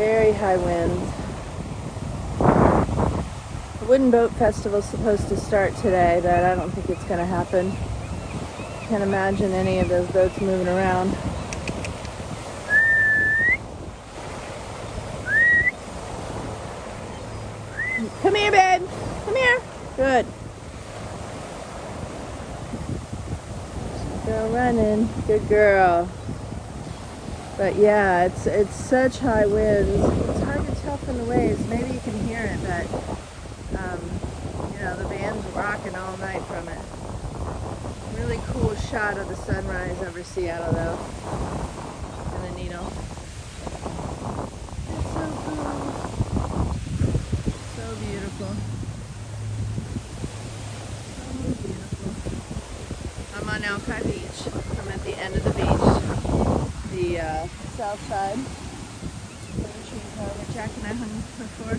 very high winds. The Wooden Boat Festival is supposed to start today, but I don't think it's going to happen. Can't imagine any of those boats moving around. Come here, babe. Come here. Good. Girl running. Good girl. But yeah, it's such high winds. It's hard to tell from the waves. Maybe you can hear it, but you know, the band's rocking all night from it. Really cool shot of the sunrise over Seattle, though. And the needle. It's so cool. So beautiful. So beautiful. I'm on Alki Beach. I'm at the end of the beach. The south side. Where the trees are, where Jack and I hung before.